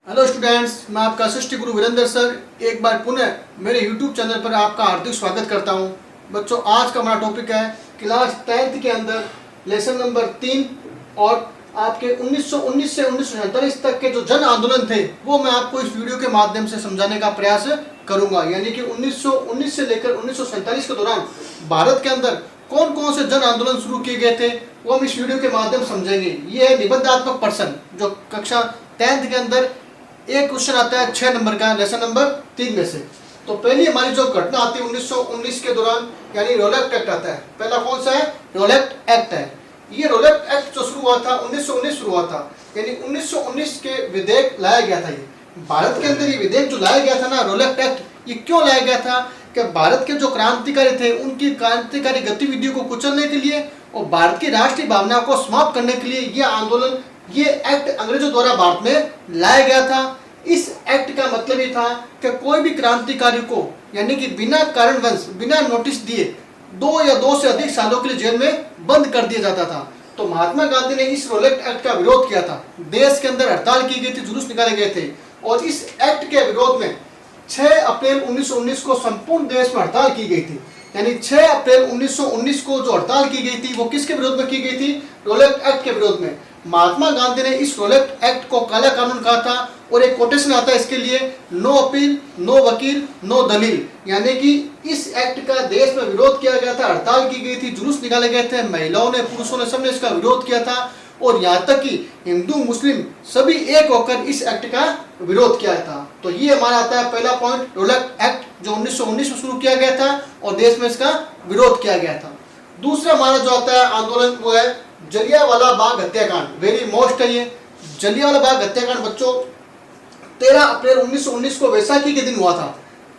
Hello students, मैं आपका सृष्टि गुरु Virendra sir एक बार पुनः मेरे यूट्यूब चैनल पर आपका हार्दिक स्वागत करता हूं। बच्चों, आज का हमारा टॉपिक है क्लास 10th के अंदर लेसन नंबर 3 और आपके 1919 से 1947 तक के जो जन आंदोलन थे वो मैं आपको इस वीडियो के माध्यम से समझाने का प्रयास करूंगा। यानी कि 1919 से लेकर 1947 के दौरान भारत के अंदर कौन कौन से जन आंदोलन शुरू किए गए थे वो हम इस वीडियो के माध्यम से समझेंगे। ये है निबंधात्मक प्रश्न जो कक्षा 10th के अंदर एक क्वेश्चन आता है 6 नंबर का लेसन नंबर 3 में से। तो पहली हमारी जो घटना आती है 1919 के दौरान यानी रोलेट एक्ट आता है। पहला कौन सा है? रोलेट एक्ट है। ये रोलेट एक्ट जो शुरू हुआ था 1919 शुरू हुआ था, यानी 1919 के विधेयक लाया गया था। ये भारत के अंदर ये विधेयक जो लाया गया था ना, रोलेट एक्ट, ये क्यों लाया गया था कि भारत के जो क्रांतिकारी थे उनकी क्रांतिकारी गतिविधियों को कुचलने के लिए और भारत की राष्ट्रीय भावना को समाप्त करने के लिए ये आंदोलन, ये एक्ट अंग्रेजों द्वारा भारत में लाया गया था। इस एक्ट का मतलब ये था कि कोई भी क्रांतिकारी को यानी कि बिना कारणवश, बिना नोटिस दिए 2 या 2 से अधिक सालों के लिए जेल में बंद कर दिया जाता था। तो महात्मा गांधी ने इस रोलेट एक्ट का विरोध किया था। देश के अंदर हड़ताल की गई थी, जुलूस निकाले गए थे और इस एक्ट के विरोध में 6 अप्रैल 1919 को संपूर्ण देश में हड़ताल की गई थी। यानी 6 अप्रैल 1919 को जो हड़ताल की गई थी वो किसके विरोध में की गई थी? रोलेट एक्ट के विरोध में। महात्मा गांधी ने इस रोलेट एक्ट को काला कानून कहा था और एक कोटेशन आता है इसके लिए, नो अपील, नो वकील, नो दलील। यानी कि इस एक्ट का देश में विरोध किया गया था, हड़ताल की गई थी, जुलूस निकाले गए थे, महिलाओं ने, पुरुषों ने, सबने इसका विरोध किया था और यहाँ तक कि हिंदू मुस्लिम सभी एक होकर इस एक्ट का विरोध किया था। तो ये हमारा आता है पहला पॉइंट, रोलेट एक्ट जो 1919 में शुरू किया गया था और देश में इसका विरोध किया गया था। दूसरा हमारा जो आता है आंदोलन वो है जलियांवाला बाग हत्याकांड। वेरी मोस्ट है ये जलियांवाला बाग हत्याकांड। बच्चों, 13 अप्रैल 1919 को वैसाखी के दिन हुआ था।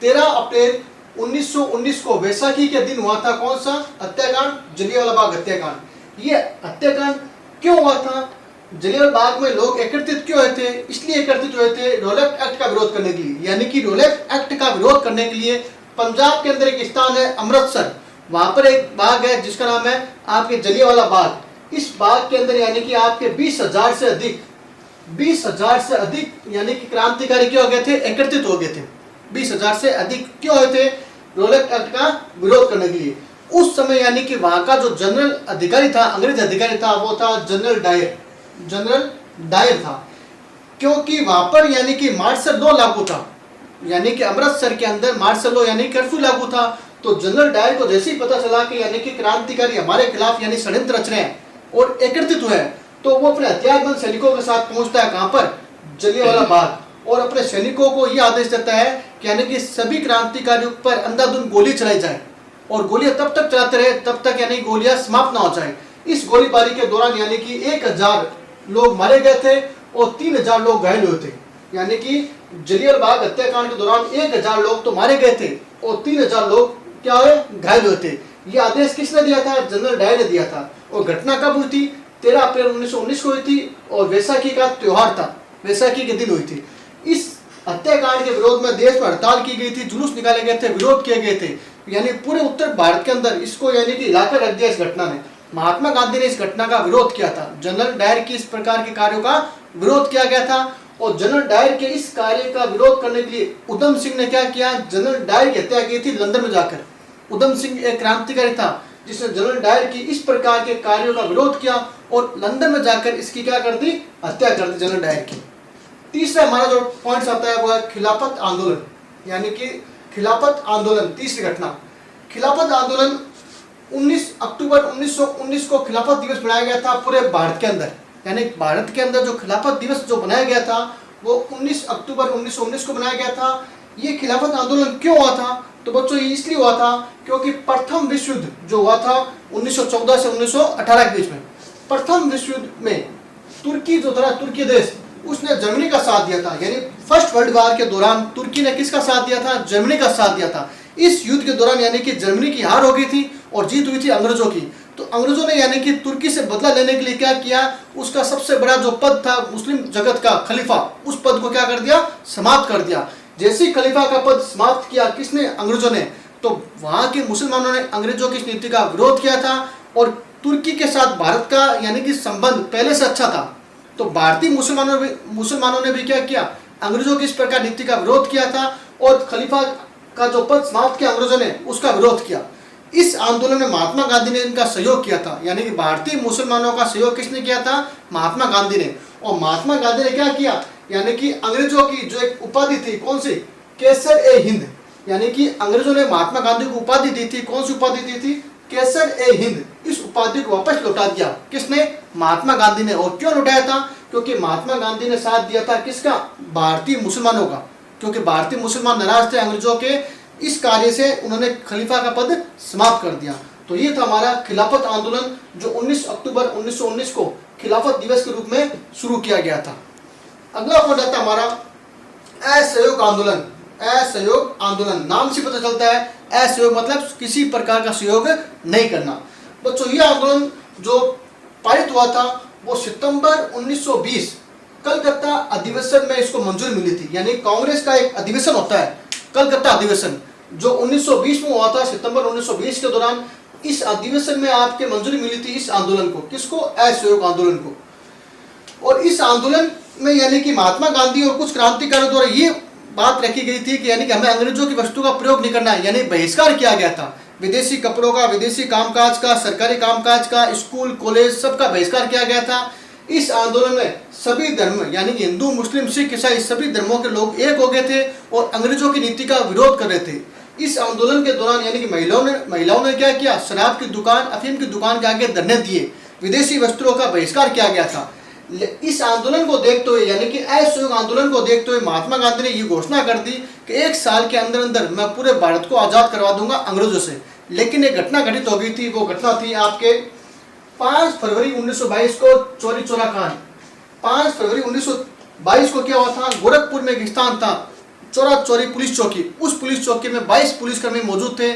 13 अप्रैल 1919 को वैसाखी के दिन हुआ था कौन सा हत्याकांड? जलियांवाला बाग हत्याकांड। ये हत्याकांड क्यों हुआ था? जलियांवाला बाग में लोग एकत्रित क्यों हुए थे? इसलिए एकत्रित हुए थे रोलेट एक्ट का विरोध करने के लिए। यानी कि रोलेट एक्ट का विरोध करने के लिए पंजाब के अंदर एक स्थान है अमृतसर, वहां पर एक बाग है जिसका नाम है आपके जलियांवाला बाग। इस बाग के अंदर यानी कि आपके 20,000 से अधिक यानी कि क्रांतिकारी क्यों हो गए थे? एकत्रित हो गए थे। 20,000 से अधिक क्यों हुए थे? रोलेट एक्ट का विरोध करने के लिए। उस समय यानी कि वहां का जो जनरल अधिकारी था, अंग्रेज अधिकारी था, वो था जनरल डायर था। क्योंकि वहां पर यानी कि मार्शल लॉ लागू था, यानी कि अमृतसर के अंदर मार्शल लॉ यानी कर्फ्यू लागू था। तो जनरल डायर को जैसे ही पता चला कि यानी कि क्रांतिकारी हमारे खिलाफ यानी षड्यंत्र रच रहे हैं और एकत्रित हुए हैं, तो वो अपने हथियारबंद सैनिकों के साथ पहुंचता है कहां पर? जलियांवाला बाग, और अपने सैनिकों को यह आदेश देता है कि यानी कि सभी क्रांतिकारियों पर अंधाधुंध गोली चलाई जाए और गोलियां तब तक चलाते रहे तब तक यानी गोलियां समाप्त ना हो जाए। इस गोलीबारी के दौरान यानी कि 1,000 लोग मारे गए थे और 3,000 लोग घायल हुए थे। यानी कि जलियांवाला बाग हत्याकांड के दौरान 1,000 लोग तो मारे गए थे और 3,000 लोग क्या हुए? घायल हुए थे। ये आदेश किसने दिया था? जनरल डायर ने दिया था। और घटना कब हुई थी? 13 अप्रैल 1919 को हुई थी और वैसाखी का त्योहार था, वैसाखी के दिन हुई थी। इस हत्याकांड के विरोध में देश में हड़ताल की गई थी, जुलूस निकाले गए थे, विरोध किए गए थे। यानी पूरे उत्तर भारत के अंदर इसको यानी कि इलाका रख दिया इस घटना ने। महात्मा गांधी ने इस घटना का विरोध किया था। जनरल डायर की इस प्रकार के कार्यों का विरोध किया गया था और जनरल डायर के इस कार्य का विरोध करने के लिए उधम सिंह ने क्या किया? जनरल डायर की हत्या की थी लंदन में जाकर। उधम सिंह एक क्रांतिकारी था जिसने जनरल डायर की इस प्रकार के कार्यों का विरोध किया और लंदन में जाकर इसकी क्या कर दी? हत्या कर दी जनरल डायर की। तीसरा हमारा जो पॉइंट आता है वो है खिलाफत आंदोलन। यानी कि खिलाफत आंदोलन, तीसरी घटना। खिलाफत आंदोलन 19 अक्टूबर 1919 को खिलाफत दिवस मनाया गया था पूरे भारत के अंदर। यानी भारत के अंदर जो खिलाफत दिवस जो बनाया गया था वो 19 अक्टूबर 1919 को बनाया गया था। ये खिलाफत आंदोलन क्यों हुआ था? तो बच्चों ये इसलिए हुआ था क्योंकि प्रथम विश्व युद्ध जो हुआ था 1914 से 1918 के बीच में, प्रथम विश्व युद्ध में तुर्की जो था, तुर्की देश, उसने जर्मनी का साथ दिया था। यानी फर्स्ट वर्ल्ड वॉर के दौरान तुर्की ने किसका साथ दिया था? जर्मनी का साथ दिया था। इस युद्ध के दौरान यानी कि जर्मनी की हार हो गई थी और जीत हुई थी अंग्रेजों की। तो अंग्रेजों ने यानी कि तुर्की से बदला लेने के लिए क्या किया? उसका सबसे बड़ा जो पद था मुस्लिम जगत का खलीफा, उस पद को क्या कर दिया? समाप्त कर दिया। जैसे ही खलीफा का पद समाप्त किया किसने? अंग्रेजों ने। तो वहां के मुसलमानों ने अंग्रेजों की इस नीति का विरोध किया था और तुर्की के साथ भारत का यानी कि संबंध पहले से अच्छा था। तो भारतीय मुसलमानों ने भी क्या किया? अंग्रेजों की इस प्रकार नीति का विरोध किया था और खलीफा का जो पद समाप्त किया अंग्रेजों ने उसका विरोध किया। इस आंदोलन में महात्मा गांधी ने इनका सहयोग किया था, यानी कि भारतीय मुसलमानों का सहयोग किसने किया था? महात्मा गांधी ने। और महात्मा गांधी ने क्या किया, यानी कि अंग्रेजों की जो एक उपाधि थी, कौन सी? केसर ए हिंद, यानी कि अंग्रेजों ने महात्मा गांधी को उपाधि दी थी। कौन सी उपाधि दी थी? केसर ए हिंद। इस उपाधि को वापस लौटा दिया किसने? महात्मा गांधी ने। और क्यों लौटाया था? क्योंकि महात्मा गांधी ने साथ दिया था किसका? भारतीय मुसलमानों का। क्योंकि भारतीय मुसलमान नाराज थे अंग्रेजों के इस कार्य से, उन्होंने खलीफा का पद समाप्त कर दिया। तो ये था हमारा खिलाफत आंदोलन जो 19 अक्टूबर 1919 को खिलाफत दिवस के रूप में शुरू किया गया था। अगला पॉइंट आता है हमारा असहयोग आंदोलन। असहयोग आंदोलन नाम से पता चलता है, असहयोग मतलब किसी प्रकार का सहयोग नहीं करना। बच्चों ये आंदोलन जो पारित हुआ था वो सितंबर 1920 कलकत्ता अधिवेशन में इसको मंजूरी मिली थी। यानी कांग्रेस का एक अधिवेशन होता है कलकत्ता अधिवेशन, जो 1920 में हुआ था, सितंबर 1920 के दौरान इस अधिवेशन में आपके मंजूरी मिली थी इस आंदोलन को। किसको? असहयोग आंदोलन को। और इस आंदोलन में यानी कि महात्मा गांधी और कुछ क्रांतिकारियों द्वारा ये बात रखी गई थी कि यानी कि हमें अंग्रेजों की वस्तु का प्रयोग नहीं करना है, यानी बहिष्कार किया गया था। विदेशी कपड़ों का, विदेशी कामकाज का, सरकारी कामकाज का, स्कूल कॉलेज सबका बहिष्कार किया गया था। इस आंदोलन में सभी धर्म यानी कि हिंदू, मुस्लिम, सिख, ईसाई सभी धर्मों के लोग एक हो गए थे और अंग्रेजों की नीति का विरोध कर रहे थे। इस आंदोलन के दौरान यानी कि महिलाओं ने क्या किया? शराब की दुकान, अफीम की दुकान के आगे धरने दिए, विदेशी वस्त्रों का बहिष्कार किया गया था। इस आंदोलन को देखते हुए यानी कि असहयोग आंदोलन को देखते हुए महात्मा गांधी ने ये घोषणा कर दी कि 1 साल के अंदर अंदर मैं पूरे भारत को आजाद करवा दूंगा अंग्रेजों से। लेकिन एक घटना घटित हो गई थी, वो घटना थी आपके 5 फरवरी 1922 को चोरी चोरा कांड। 5 फरवरी 1922 को क्या हुआ था? गोरखपुर में एक स्थान था चोरा चोरी पुलिस चौकी। उस पुलिस चौकी में 22 पुलिसकर्मी मौजूद थे।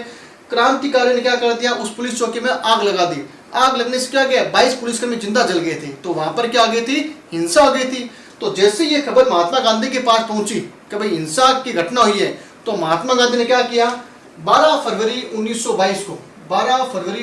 क्रांतिकारियों ने क्या कर दिया? उस पुलिस चौकी में आग लगा दी। आग लगने से क्या गया? 22 पुलिसकर्मी जिंदा जल गए थे। तो वहां पर क्या आ गई थी? हिंसा हो गई थी। तो जैसे ये खबर महात्मा गांधी के पास पहुंची कि भाई हिंसा की घटना हुई है, तो महात्मा गांधी ने क्या किया? 12 फरवरी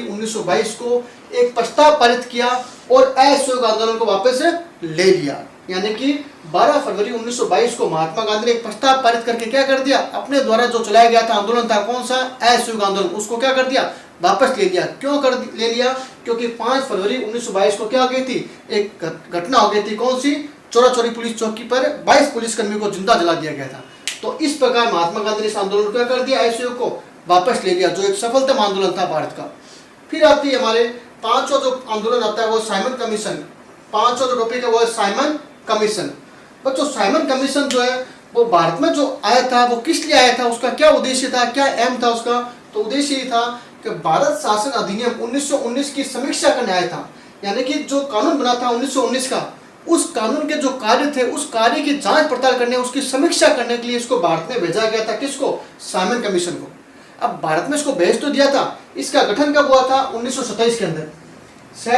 1922 को एक प्रस्ताव पारित किया और असहयोग आंदोलन को वापस ले लिया। यानी कि 12 फरवरी 1922 को महात्मा गांधी ने एक प्रस्ताव पारित करके क्या कर दिया? अपने द्वारा जो चलाया गया था आंदोलन था, कौन सा? असहयोग आंदोलन, उसको क्या कर दिया? वापस ले लिया। क्यों ले लिया? क्योंकि 5 फरवरी 1922 को क्या हो गई थी? एक घटना हो गई थी, कौन सी? चोरा चोरी पुलिस चौकी पर 22 पुलिसकर्मियों को जिंदा जला दिया गया था। तो इस प्रकार महात्मा गांधी ने इस आंदोलन को क्या कर दिया? असहयोग को वापस ले लिया, जो एक सफलतम आंदोलन था भारत का। फिर आती है हमारे 5वां जो आंदोलन आता है वो साइमन कमीशन। 5वां जो टॉपिक है वो है साइमन कमीशन। बच्चों साइमन कमीशन जो है वो भारत में जो आया था वो किस लिए आया था? उसका क्या उद्देश्य था, क्या एम था उसका? तो उद्देश्य ये था कि भारत शासन अधिनियम 1919 की समीक्षा करने आया था। यानी कि जो कानून बना था 1919 का, उस कानून के जो कार्य थे उस कार्य की जांच पड़ताल करने, उसकी समीक्षा करने के लिए इसको भारत में भेजा गया था। किसको? साइमन कमीशन को। अब भारत में इसको भेज तो दिया था, इसका गठन कब हुआ था? 1927 के अंदर।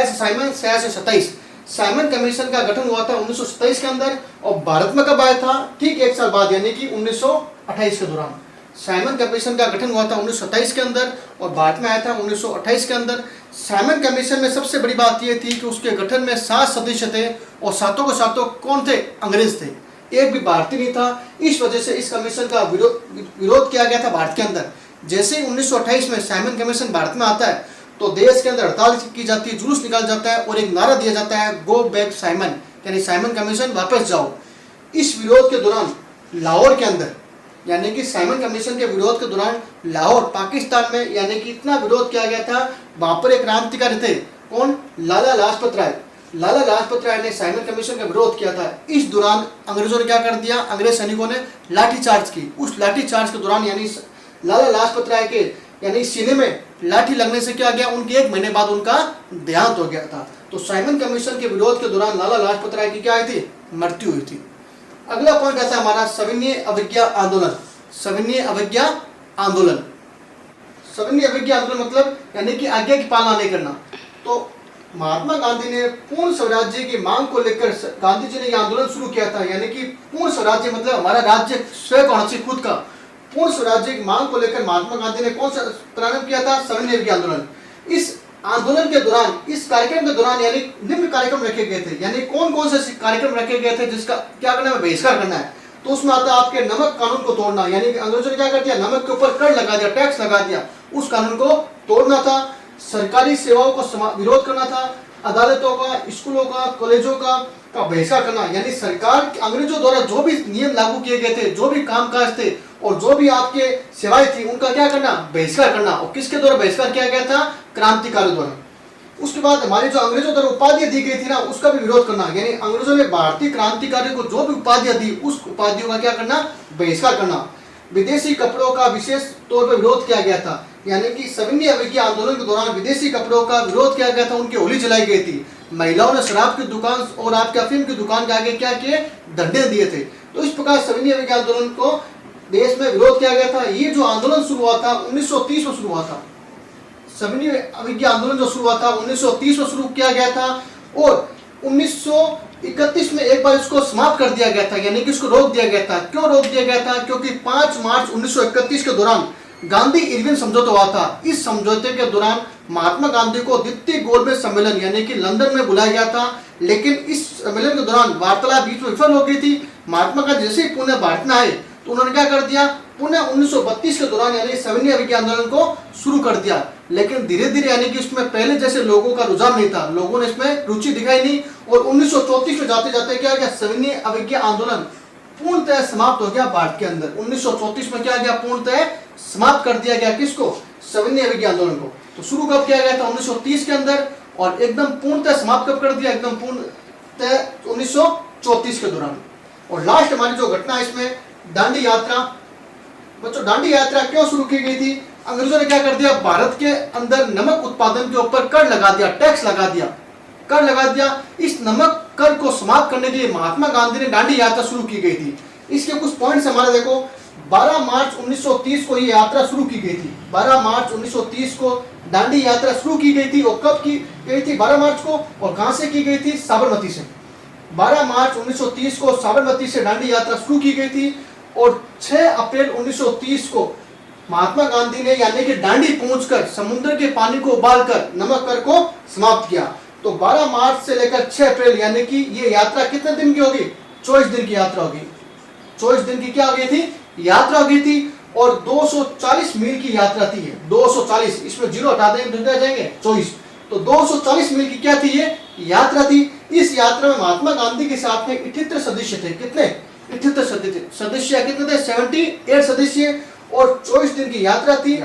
साइमन 27 साइमन कमीशन का गठन हुआ था 1927 के अंदर। और भारत में कब आया था? ठीक 1 साल बाद, यानी कि 1928 के दौरान साइमन कमीशन का गठन हुआ था 1927 के अंदर और भारत में आया था 1928 के अंदर। साइमन कमीशन में सबसे बड़ी बात यह थी कि उसके गठन में 7 सदस्य थे और सातों के सातों कौन थे? अंग्रेज थे, एक भी भारतीय नहीं था। इस वजह से इस कमीशन का विरोध किया गया था भारत के अंदर। जैसे ही 1928 में साइमन कमीशन भारत में आता है तो देश के अंदर हड़ताल की जाती है, जुलूस निकाल जाता है और एक नारा दिया जाता है, गो बैक साइमन, यानी साइमन कमीशन वापस जाओ। इस विरोध के दौरान लाहौर के अंदर, यानी कि साइमन कमीशन के विरोध के दौरान लाहौर पाकिस्तान में यानी कि इतना विरोध किया गया था, वहां पर एक क्रांतिकारी थे, कौन? लाला लाजपत राय। लाला लाजपत राय ने साइमन कमीशन का विरोध किया था। इस दौरान अंग्रेजों ने क्या कर दिया? अंग्रेज सैनिकों ने लाठीचार्ज की। उस लाठीचार्ज के दौरान यानी लाला लाजपत राय के यानी सीने में लाठी लगने से क्या गया? उनके 1 महीने बाद उनका देहांत हो गया था। तो साइमन कमीशन के विरोध के दौरान लाला लाजपत राय की क्या आई थी? मृत्यु हुई थी। अगला पॉइंट आता है हमारा सविनय अवज्ञा आंदोलन। सविनय अवज्ञा आंदोलन, सविनय अवज्ञा आंदोलन मतलब यानी कि आज्ञा की पालना नहीं करना। तो महात्मा गांधी ने पूर्ण स्वराज्य की मांग को लेकर गांधी जी ने यह आंदोलन शुरू किया था। यानी कि पूर्ण स्वराज्य मतलब हमारा राज्य स्वयं होना चाहिए, खुद का। पूर्ण स्वराज्य की मांग को लेकर महात्मा गांधी ने कौन सा प्रारंभ किया था? सविनय अवज्ञा आंदोलन। इस आंदोलन के दौरान, इस कार्यक्रम के दौरान यानी निम्न कार्यक्रम रखे गए थे। यानी कौन कौन से कार्यक्रम रखे गए थे जिसका क्या करना है? बहिष्कार करना है। तो उसमें आता है आपके नमक कानून को तोड़ना, यानी कि अंग्रेजों ने क्या कर दिया, नमक के ऊपर कर लगा दिया, टैक्स लगा दिया, उस कानून को तोड़ना था। सरकारी सेवाओं को विरोध करना था, अदालतों का, स्कूलों का, कॉलेजों का बहिष्कार करना, यानी सरकार अंग्रेजों द्वारा जो भी नियम लागू किए गए थे, जो भी कामकाज थे और जो भी आपके सेवाएं थी, उनका क्या करना, बहिष्कार करना। और किसके द्वारा बहिष्कार किया गया था, क्रांतिकारियों द्वारा। उसके बाद हमारी जो अंग्रेजों द्वारा उपाधियां दी गई थी ना, उसका भी विरोध करना, यानी अंग्रेजों ने भारतीय क्रांतिकारियों को जो भी उपाधियां दी, उस उपाधियों का क्या करना, बहिष्कार करना। विदेशी कपड़ों का विशेष तौर पर विरोध किया गया था, यानी कि सविनय अवज्ञा आंदोलन के दौरान विदेशी कपड़ों का विरोध किया गया था, उनकी होली जलाई गई थी। महिलाओं ने शराब की दुकान और आपके अफीम की दुकान के आगे क्या किए, धरने दिए थे। तो इस प्रकार सविनय अवज्ञा आंदोलन को देश में विरोध किया गया था। ये जो आंदोलन शुरू हुआ था 1930 में शुरू हुआ था, सविनय अवज्ञा आंदोलन जो शुरू हुआ था 1930 में शुरू किया गया था और 1931 में एक बार इसको समाप्त कर दिया गया था, यानी कि इसको रोक दिया गया था। क्यों रोक दिया गया था, क्योंकि 5 मार्च 1931 के दौरान गांधी इरविन समझौता हुआ था। इस समझौते के दौरान महात्मा गांधी को द्वितीय गोलमेज सम्मेलन यानी कि लंदन में बुलाया गया था, लेकिन इस सम्मेलन के दौरान वार्तालाप बीच में विफल हो गई थी। महात्मा गांधी जैसे ही पुणे भारत में आए तो उन्होंने क्या कर दिया, पुणे 1932 के दौरान यानी सविनय अवज्ञा आंदोलन को शुरू कर दिया। लेकिन धीरे धीरे यानी कि इसमें पहले जैसे लोगों का रुझान नहीं था, लोगों ने इसमें रुचि दिखाई नहीं और 1934 में जाते जाते क्या गया, सविनय अवज्ञा आंदोलन पूर्णतः समाप्त हो गया भारत के अंदर। 1934 में क्या गया, पूर्णतः समाप्त कर दिया गया, किसको, सविनय अवज्ञा आंदोलन को। तो शुरू कब किया गया था, 1930 के अंदर, और एकदम पूर्णतः समाप्त कब कर दिया, एकदम पूर्णतः 1934 के दौरान। और लास्ट हमारी जो घटना है इसमें दांडी यात्रा। बच्चों दांडी यात्रा क्यों शुरू की गई थी, अंग्रेजों ने क्या कर दिया, भारत के अंदर नमक उत्पादन के ऊपर कर लगा दिया, टैक्स लगा दिया, कर लगा दिया। इस नमक कर को समाप्त करने के लिए महात्मा गांधी ने दांडी यात्रा शुरू की गई थी। इसके कुछ पॉइंट्स हमारे देखो, 12 मार्च 1930 को ये यात्रा शुरू की गई थी। 12 मार्च 1930 को दांडी यात्रा शुरू की गई थी और कब की गई थी, 12 मार्च को, और कहां से की गई थी, साबरमती से। 12 मार्च 1930 को साबरमती से दांडी यात्रा शुरू की गई थी और 6 अप्रैल 1930 को महात्मा गांधी ने यानी कि दांडी पहुंचकर समुद्र के पानी को उबालकर नमक कर को समाप्त किया। तो 12 मार्च से लेकर 6 अप्रैल यानी कि ये यात्रा कितने दिन की होगी, 24 दिन की यात्रा होगी। 24 दिन की क्या हो गई थी, यात्रा हो गई थी और 240 मील की यात्रा थी। 240, इसमें जीरो हटा देंगे तो जाएंगे 24, तो 240 मील की क्या थी, ये यात्रा थी। इस यात्रा में महात्मा गांधी के साथ में 78 सदस्य थे। कितने, 78 सदस्य कितने थे, 78 सदस्य, और 24 दिन की यात्रा थी।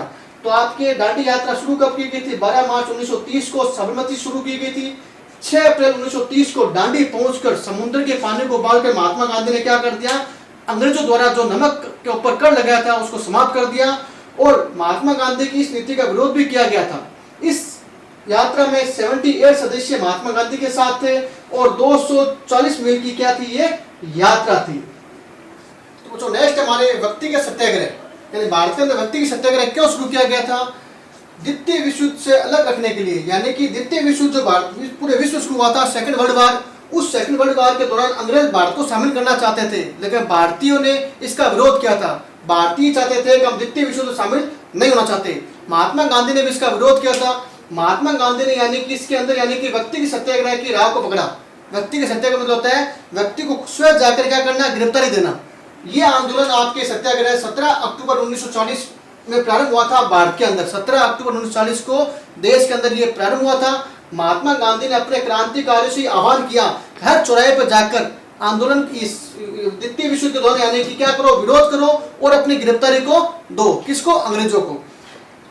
तो आपके दांडी यात्रा शुरू कब की गई थी, 12 मार्च 1930 को साबरमती शुरू की गई थी। 6 अप्रैल 1930 को दांडी पहुंचकर समुद्र के पानी को उबालकर महात्मा गांधी ने क्या कर दिया, अंग्रेजों द्वारा जो नमक के ऊपर कर लगाया था उसको समाप्त कर दिया। और महात्मा गांधी की इस नीति का विरोध भी किया गया था। इस यात्रा में 78 सदस्य महात्मा गांधी के साथ थे और 240 मील की क्या थी, ये यात्रा थी। तो जो नेक्स्ट हमारे व्यक्तिगत सत्याग्रह, यानी भारत के अंदर व्यक्तिगत सत्याग्रह क्यों शुरू किया गया था, द्वितीय विश्व युद्ध से अलग रखने के लिए। यानी कि द्वितीय विश्व युद्ध जो पूरे विश्व शुरू हुआ था, सेकंड वर्ल्ड वार, उस सेकंड वर्ल्ड वार के दौरान अंग्रेज भारत को शामिल करना चाहते थे, लेकिन भारतीयों ने इसका विरोध किया था। भारतीय चाहते थे कि हम द्वितीय विश्व युद्ध शामिल नहीं होना चाहते। महात्मा गांधी ने भी इसका विरोध किया था। महात्मा गांधी ने यानी कि इसके अंदर यानी कि व्यक्तिगत सत्याग्रह की राह को पकड़ा। व्यक्तिगत सत्याग्रह मतलब होता है व्यक्ति को स्वयं जाकर क्या करना, गिरफ्तारी देना। ये आंदोलन आपके सत्याग्रह 17 अक्टूबर 1940 में प्रारंभ हुआ था भारत के अंदर। 17 अक्टूबर 1940 को देश के अंदर ये प्रारंभ हुआ था। महात्मा गांधी ने अपने क्रांतिकारियों से आह्वान किया, हर चौराहे पर जाकर आंदोलन इस द्वितीय विश्व युद्ध के दौरान यानी कि क्या करो, विरोध करो और अपनी गिरफ्तारी को दो, किसको, अंग्रेजों को।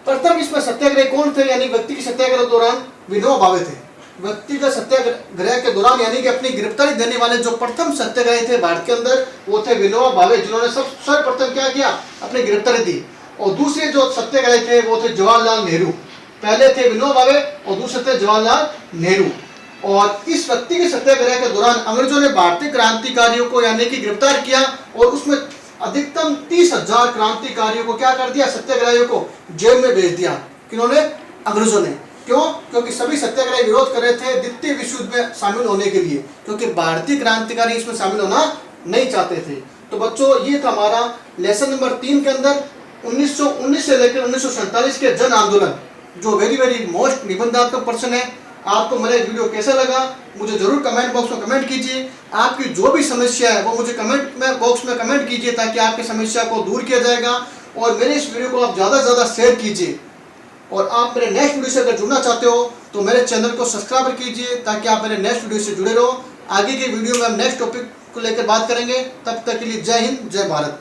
प्रथम इसमें सत्याग्रह कौन थे, यानी व्यक्ति के सत्याग्रह के दौरान विनोबा भावे थे। व्यक्तिगत सत्याग्रह के दौरान यानी कि अपनी गिरफ्तारी देने वाले जो प्रथम सत्याग्रही थे भारत के अंदर, वो थे विनोबा भावे, जिन्होंने सर्वप्रथम क्या किया, अपनी गिरफ्तारी दी। और दूसरे जो सत्याग्रही थे वो थे जवाहरलाल नेहरू। पहले थे विनोबा भावे और दूसरे थे जवाहरलाल नेहरू। और इस व्यक्तिगत सत्याग्रह के दौरान अंग्रेजों ने भारतीय क्रांतिकारियों को यानी कि गिरफ्तार किया और उसमें अधिकतम 30,000 क्रांतिकारियों को क्या कर दिया, सत्याग्रहियों को जेल में भेज दिया। किन्होंने, अंग्रेजों ने। क्यों, क्योंकि सभी सत्याग्रही विरोध कर रहे थे द्वितीय विश्व युद्ध में शामिल होने के लिए, क्योंकि भारतीय क्रांतिकारी इसमें शामिल होना नहीं चाहते थे। तो बच्चों ये था हमारा लेसन नंबर 3 के अंदर 1919 से लेकर 1947 के जन आंदोलन, जो वेरी मोस्ट निबंधात्मक प्रश्न है। आपको मेरा वीडियो कैसा लगा मुझे ज़रूर कमेंट बॉक्स में कमेंट कीजिए। आपकी जो भी समस्या है वो मुझे कमेंट में बॉक्स में कमेंट कीजिए, ताकि आपकी समस्या को दूर किया जाएगा। और मेरे इस वीडियो को आप ज़्यादा से ज़्यादा शेयर कीजिए। और आप मेरे नेक्स्ट वीडियो से अगर जुड़ना चाहते हो तो मेरे चैनल को सब्सक्राइब कीजिए, ताकि आप मेरे नेक्स्ट वीडियो से जुड़े रहो। आगे के वीडियो में हम नेक्स्ट टॉपिक को लेकर बात करेंगे। तब तक के लिए जय हिंद, जय भारत।